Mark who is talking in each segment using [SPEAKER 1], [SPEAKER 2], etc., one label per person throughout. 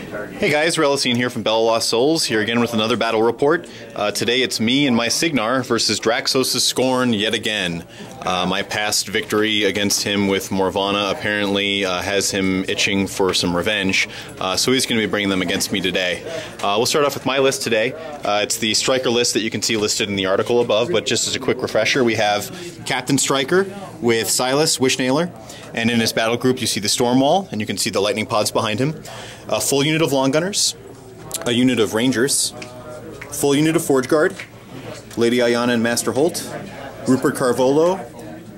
[SPEAKER 1] Hey guys, Relasine here from Bella Lost Souls, here again with another battle report. Today it's me and my Cygnar versus Draxos' Skorne yet again. My past victory against him with Morvana apparently has him itching for some revenge, so he's going to be bringing them against me today. We'll start off with my list today. It's the Stryker list that you can see listed in the article above, but just as a quick refresher, we have Captain Stryker with Silas, Wishnailer, and in his battle group you see the Storm Wall, and you can see the lightning pods behind him. A full unit of Long Gunners, a unit of Rangers, full unit of Forge Guard, Lady Ayana and Master Holt, Rupert Carvolo,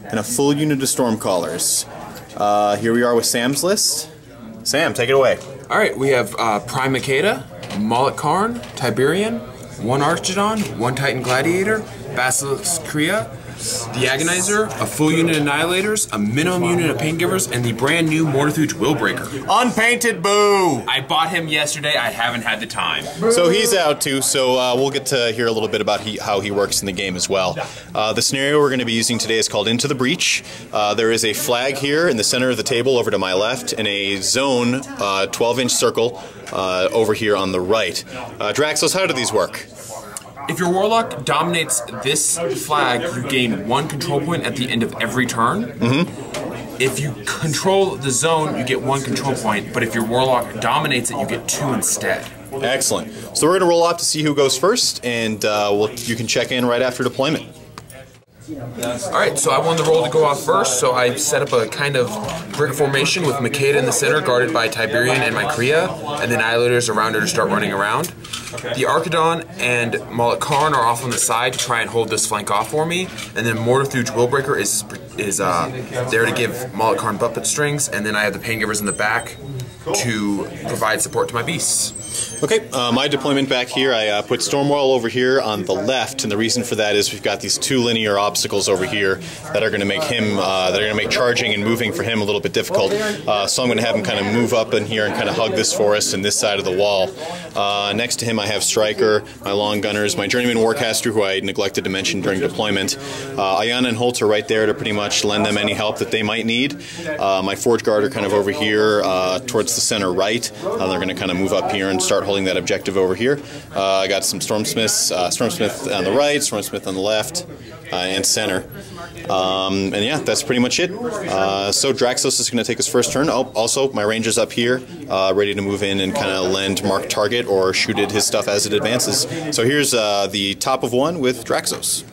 [SPEAKER 1] and a full unit of Stormcallers. Here we are with Sam's list. Sam, take it away.
[SPEAKER 2] Alright, we have Prime Makeda, Mullet Karn, Tiberian, one Archidon, one Titan Gladiator, Basilisk Kriya, the Agonizer, a full unit of Annihilators, a minimum unit of Paingivers, and the brand new Mortithuge Willbreaker.
[SPEAKER 1] Unpainted Boo!
[SPEAKER 2] I bought him yesterday, I haven't had the time.
[SPEAKER 1] So he's out too, so we'll get to hear a little bit about how he works in the game as well. The scenario we're going to be using today is called Into the Breach. There is a flag here in the center of the table over to my left, and a zone, 12-inch circle, over here on the right. Draxos, how do these work?
[SPEAKER 2] If your Warlock dominates this flag, you gain one control point at the end of every turn. If you control the zone, you get one control point, but if your Warlock dominates it, you get two instead.
[SPEAKER 1] Excellent. So we're going to roll off to see who goes first, and you can check in right after deployment.
[SPEAKER 2] Alright, so I won the roll to go off first, so I set up a kind of brick formation with Makeda in the center, guarded by Tiberian and my Kriya, and the Annihilators around her to start running around. The Archidon and Mullet Karn are off on the side to try and hold this flank off for me, and then Mortithuge Willbreaker is there to give Mullet Karn butt strings, and then I have the Paingivers in the back to provide support to my beasts.
[SPEAKER 1] Okay, my deployment back here, I put Stormwall over here on the left, and the reason for that is we've got these two linear obstacles over here that are going to make him, that are going to make charging and moving for him a little bit difficult. So I'm going to have him kind of move up in here and kind of hug this forest and this side of the wall. Next to him I have Stryker, my Long Gunners, my Journeyman Warcaster, who I neglected to mention during deployment. Ayana and Holt are right there to pretty much lend them any help that they might need. My Forge Guard are kind of over here towards the center right. They're going to kind of move up here and start holding that objective over here. I got some Stormsmiths, Stormsmith on the right, Stormsmith on the left, and center. And yeah, that's pretty much it. So Draxos is going to take his first turn. Oh, also, my Ranger's up here, ready to move in and kind of lend mark target or shoot at his stuff as it advances. So here's the top of one with Draxos.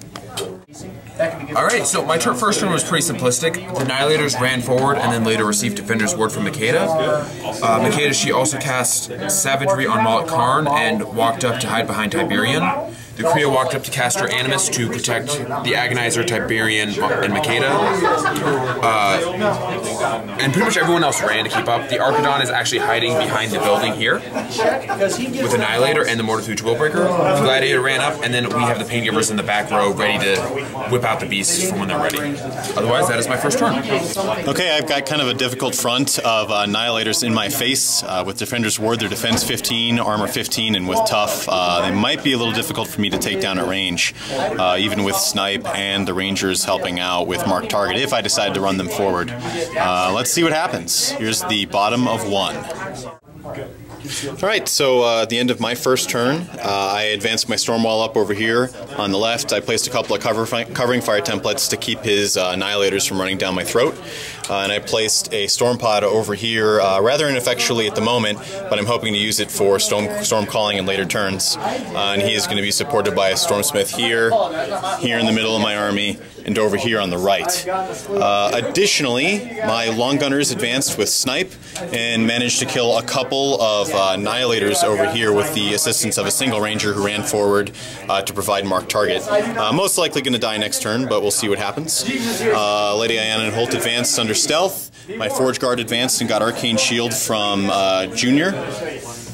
[SPEAKER 2] Alright, so my first turn was pretty simplistic. The Annihilators ran forward and then later received Defender's Ward from Makeda. Makeda, she also cast Savagery on Mullet Karn and walked up to hide behind Tiberian. The Kriya walked up to cast her Animus to protect the Agonizer, Tiberian, and Makeda. And pretty much everyone else ran to keep up. The Archidon is actually hiding behind the building here with Annihilator and the Mortithuge Willbreaker. The Gladiator ran up, and then we have the Paingivers in the back row ready to whip out the beasts from when they're ready. Otherwise, that is my first turn.
[SPEAKER 1] Okay, I've got kind of a difficult front of Annihilators in my face. With Defender's Ward, their defense 15, armor 15, and with tough, they might be a little difficult for me to take down at range, even with Snipe and the Rangers helping out with mark target if I decide to run them forward. Let's see what happens. Here's the bottom of one. Alright, so at the end of my first turn, I advanced my Stormwall up over here. On the left, I placed a couple of covering fire templates to keep his Annihilators from running down my throat. And I placed a Storm Pod over here, rather ineffectually at the moment, but I'm hoping to use it for storm calling in later turns. And he is going to be supported by a Stormsmith here in the middle of my army, and over here on the right. Additionally, my Long Gunners advanced with Snipe and managed to kill a couple of Annihilators over here with the assistance of a single Ranger who ran forward to provide marked target. Most likely going to die next turn, but we'll see what happens. Lady Ayana and Holt advanced under stealth. My Forge Guard advanced and got Arcane Shield from Junior.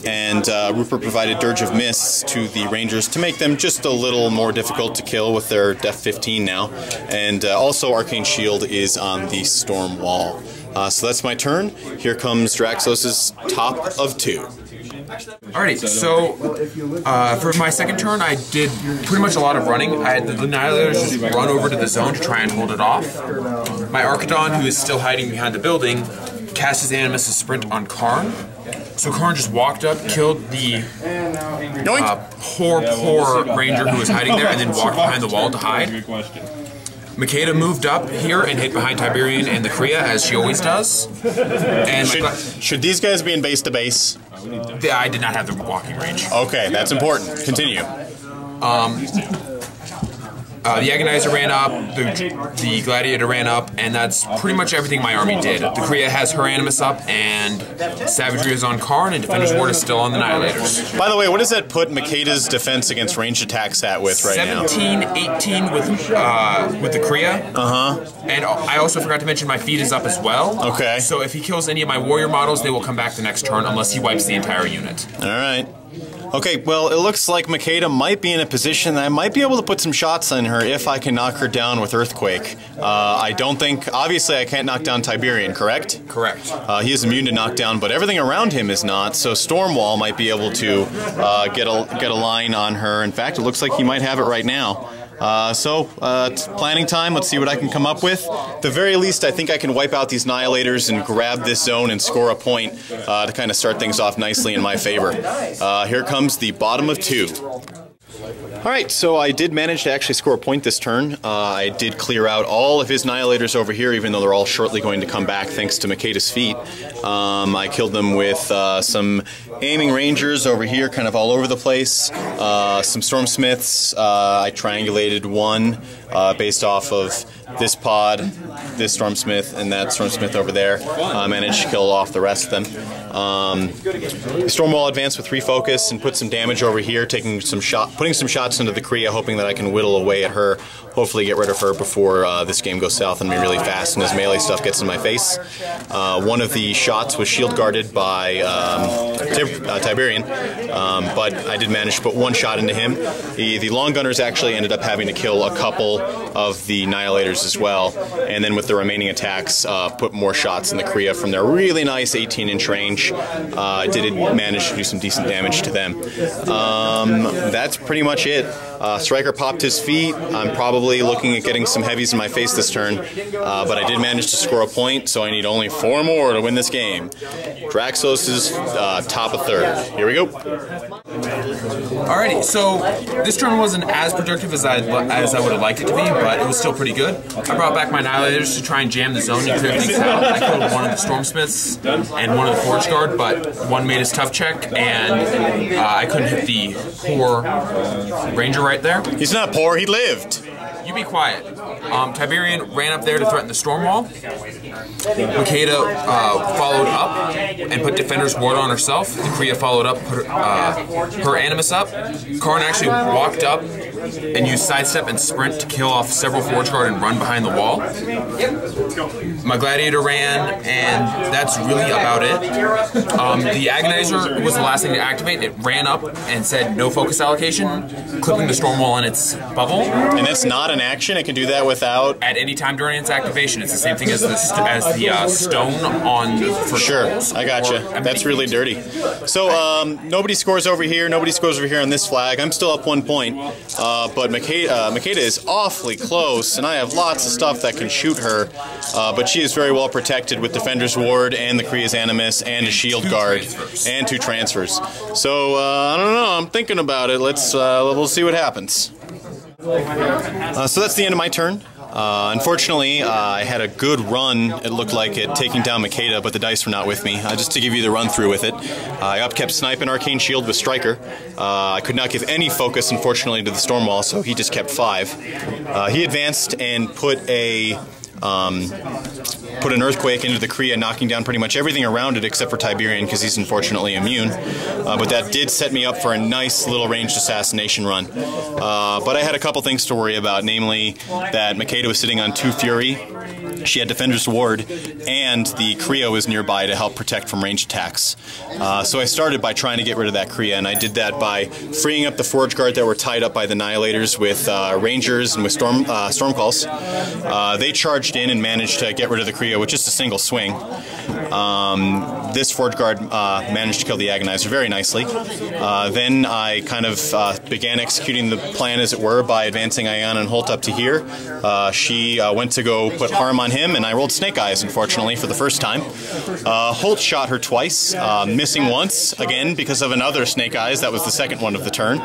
[SPEAKER 1] And Rupert provided Dirge of Mists to the Rangers to make them just a little more difficult to kill with their Def 15 now. And also Arcane Shield is on the Storm Wall. So that's my turn. Here comes Draxos' top of two.
[SPEAKER 2] Alrighty, so for my second turn, I did pretty much a lot of running. I had the Annihilators just run over to the zone to try and hold it off. My Archidon, who is still hiding behind the building, cast his Animus' Sprint on Karn. So Karn just walked up, killed the poor ranger who was hiding there, and then walked behind the wall to hide. Makeda moved up here and hit behind Tiberian and the Kriya, as she always does. And
[SPEAKER 1] should these guys be in base to base?
[SPEAKER 2] I did not have the walking range.
[SPEAKER 1] Okay, that's important. Continue.
[SPEAKER 2] The Agonizer ran up, the Gladiator ran up, and that's pretty much everything my army did. The Kriya has her Animus up, and Savagery is on Karn, and Defender's Ward is still on the Annihilators.
[SPEAKER 1] By the way, what does that put Makeda's defense against ranged attacks at with right now?
[SPEAKER 2] 17-18 with the Kriya. And I also forgot to mention my feed is up as well.
[SPEAKER 1] Okay.
[SPEAKER 2] So if he kills any of my warrior models, they will come back the next turn, unless he wipes the entire unit.
[SPEAKER 1] All right. Okay, well, it looks like Makeda might be in a position that I might be able to put some shots on her if I can knock her down with Earthquake. I don't think, obviously I can't knock down Tiberian, correct?
[SPEAKER 2] Correct.
[SPEAKER 1] He is immune to knockdown, but everything around him is not, so Stormwall might be able to get a line on her. In fact, it looks like he might have it right now. It's planning time. Let's see what I can come up with. At the very least, I think I can wipe out these Annihilators and grab this zone and score a point to kind of start things off nicely in my favor. Here comes the bottom of 2. Alright, so I did manage to actually score a point this turn. I did clear out all of his Annihilators over here, even though they're all shortly going to come back thanks to Makeda's feat. I killed them with some aiming rangers over here, kind of all over the place. Some Stormsmiths. I triangulated one based off of this pod, this Stormsmith, and that Stormsmith over there. Managed to kill off the rest of them. Stormwall advanced with refocus and put some damage over here, putting some shots into the Kriya, hoping that I can whittle away at her, hopefully get rid of her before this game goes south on me really fast and his melee stuff gets in my face. One of the shots was shield guarded by Tiberian, but I did manage to put one shot into him. The long gunners actually ended up having to kill a couple of the Annihilators as well, and then with the remaining attacks, put more shots in the Kriya from their really nice 18-inch range. Did manage to do some decent damage to them. That's pretty much it. Stryker popped his feet. I'm probably looking at getting some heavies in my face this turn, but I did manage to score a point, so I need only 4 more to win this game. Draxos is top of 3rd. Here we go.
[SPEAKER 2] Alrighty, so this turn wasn't as productive as I would have liked it to be, but it was still pretty good. I brought back my Annihilators to try and jam the zone and clear things out. I killed one of the Stormsmiths and one of the Forge Guard, but one made his tough check, and I couldn't hit the poor Ranger right there.
[SPEAKER 1] He's not poor, he lived.
[SPEAKER 2] You be quiet. Tiberian ran up there to threaten the Stormwall. Makeda followed up and put Defender's Ward on herself. The Kriya followed up, put her Animus up. Karn actually walked up and used Sidestep and Sprint to kill off several Forge Guard and run behind the wall. My Gladiator ran, and that's really about it. The Agonizer was the last thing to activate. It ran up and said no focus allocation, clipping the Stormwall in its bubble.
[SPEAKER 1] And it's not an action? It can do that without...
[SPEAKER 2] At any time during its activation. It's the same thing as the stone on... For
[SPEAKER 1] sure, I gotcha. That's really dirty. So, nobody scores over here. Nobody scores over here on this flag. I'm still up 1 point. But Makeda is awfully close, and I have lots of stuff that can shoot her. But she is very well protected with Defender's Ward and the Kriya's Animus and a Shield Guard and 2 transfers. So, I don't know. I'm thinking about it. We'll see what happens. So that's the end of my turn. Unfortunately, I had a good run, it looked like, at taking down Makeda, but the dice were not with me. Just to give you the run through with it, I kept sniping Arcane Shield with Stryker. I could not give any focus, unfortunately, to the Stormwall, so he just kept 5. He advanced and put an Earthquake into the Kriya, knocking down pretty much everything around it except for Tiberian, because he's unfortunately immune. But that did set me up for a nice little ranged assassination run. But I had a couple things to worry about, namely that Makeda was sitting on 2 Fury. She had Defender's Ward, and the Kriya was nearby to help protect from ranged attacks. So I started by trying to get rid of that Kriya, and I did that by freeing up the Forge Guard that were tied up by the Annihilators with Rangers and with Storm Calls. They charged in and managed to get rid of the Kriya with just a single swing. This Forge Guard managed to kill the Agonizer very nicely. Then I kind of began executing the plan, as it were, by advancing Ayanna and Holt up to here. She went to go put harm on on him, and I rolled Snake Eyes, unfortunately, for the first time. Holt shot her twice, missing once, again, because of another Snake Eyes. That was the second one of the turn.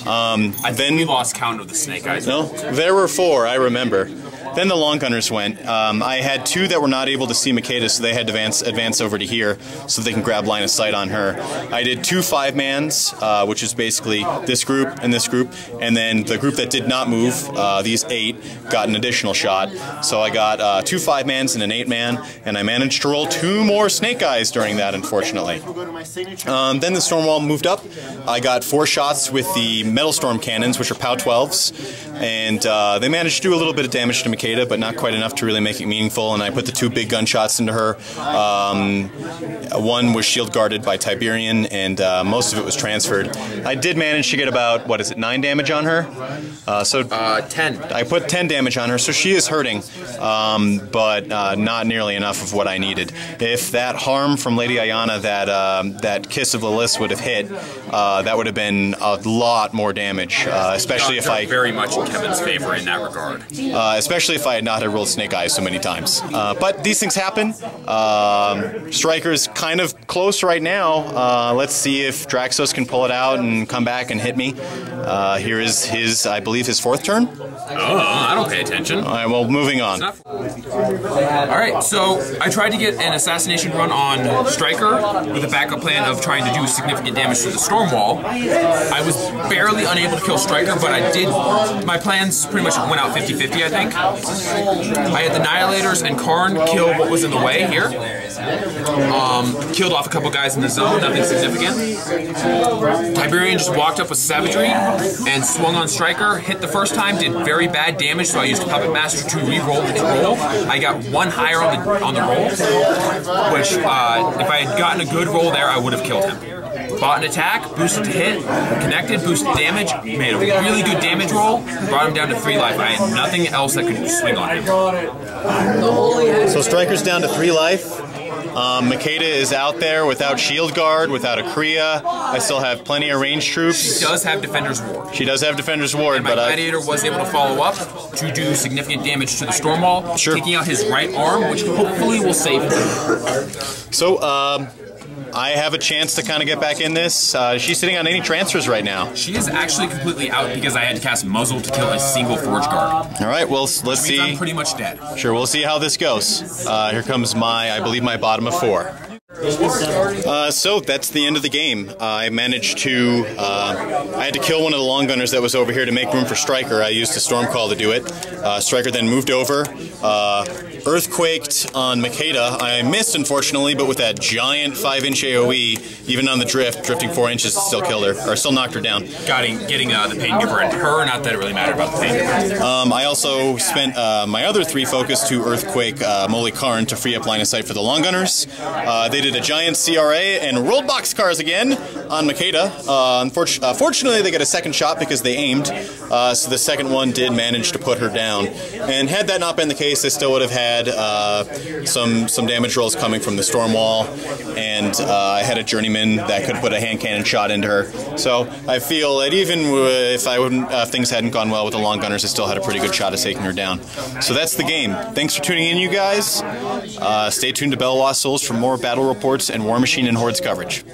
[SPEAKER 2] I think we lost count of the Snake Eyes.
[SPEAKER 1] No, there were 4, I remember. Then the long gunners went. I had 2 that were not able to see Makeda, so they had to advance over to here so they can grab line of sight on her. I did 2 5-mans, which is basically this group, and then the group that did not move, these 8, got an additional shot. So I got 2 5-mans and an 8-man, and I managed to roll 2 more Snake Eyes during that, unfortunately. Then the storm wall moved up. I got 4 shots with the Metal Storm cannons, which are POW 12s, and they managed to do a little bit of damage to Makeda, but not quite enough to really make it meaningful, and I put the 2 big gunshots into her. One was shield guarded by Tiberian, and most of it was transferred. I did manage to get about, 9 damage on her?
[SPEAKER 2] 10.
[SPEAKER 1] I put 10 damage on her, so she is hurting, but not nearly enough of what I needed. If that harm from Lady Ayana, that Kiss of Lilith would have hit, that would have been a lot more damage, especially if I...
[SPEAKER 2] very much in Kevin's favor in that regard.
[SPEAKER 1] Especially if I had not had rolled Snake Eyes so many times. But these things happen. Stryker's kind of close right now. Let's see if Draxos can pull it out and come back and hit me. Here is his, I believe, his 4th turn.
[SPEAKER 2] Oh, I don't pay attention.
[SPEAKER 1] All right, well, moving on.
[SPEAKER 2] Alright, so I tried to get an assassination run on Stryker with a backup plan of trying to do significant damage to the storm wall. I was barely unable to kill Stryker, but I did. My plans pretty much went out 50-50, I think. I had the Annihilators and Karn kill what was in the way here. Killed off a couple guys in the zone, nothing significant. Tiberian just walked up with Savagery and swung on Stryker, hit the first time, did very bad damage, so I used Puppet Master to re-roll the roll. I got 1 higher on the roll, which if I had gotten a good roll there, I would have killed him. Bought an attack, boosted to hit, connected, boosted damage, made a really good damage roll, brought him down to 3 life. I had nothing else that could swing on him.
[SPEAKER 1] So Stryker's down to 3 life. Makeda is out there without shield guard, without a Kriya. I still have plenty of range troops.
[SPEAKER 2] She does have Defender's Ward.
[SPEAKER 1] She does have Defender's Ward,
[SPEAKER 2] and my Gladiator was able to follow up to do significant damage to the storm wall, taking out his right arm, which hopefully will save him.
[SPEAKER 1] So, I have a chance to kind of get back in this. She's sitting on any transfers right now.
[SPEAKER 2] She is actually completely out because I had to cast Muzzle to kill a single Forge Guard.
[SPEAKER 1] All right, well, let's see.
[SPEAKER 2] I'm pretty much dead.
[SPEAKER 1] Sure, we'll see how this goes. Here comes I believe my bottom of 4. So that's the end of the game. I managed to, I had to kill one of the long gunners that was over here to make room for Stryker. I used a Storm Call to do it. Stryker then moved over, Earthquaked on Makeda. I missed, unfortunately, but with that giant 5-inch AoE, even on the drifting 4 inches, it still killed her, or still knocked her down.
[SPEAKER 2] Getting the Pain Giver into her, not that it really mattered about the Pain Giver.
[SPEAKER 1] I also spent my other 3 focus to Earthquake Molly Karn to free up line of sight for the long gunners. They did a giant CRA and rolled boxcars again on Makeda. Fortunately, they got a second shot because they aimed, so the second one did manage to put her down. And had that not been the case, they still would have had some damage rolls coming from the storm wall, and I had a journeyman that could put a hand cannon shot into her. So I feel that even if things hadn't gone well with the long gunners, I still had a pretty good shot at taking her down. So that's the game. Thanks for tuning in, you guys. Stay tuned to BoLS Souls for more battle reports and Warmachine and Hordes coverage.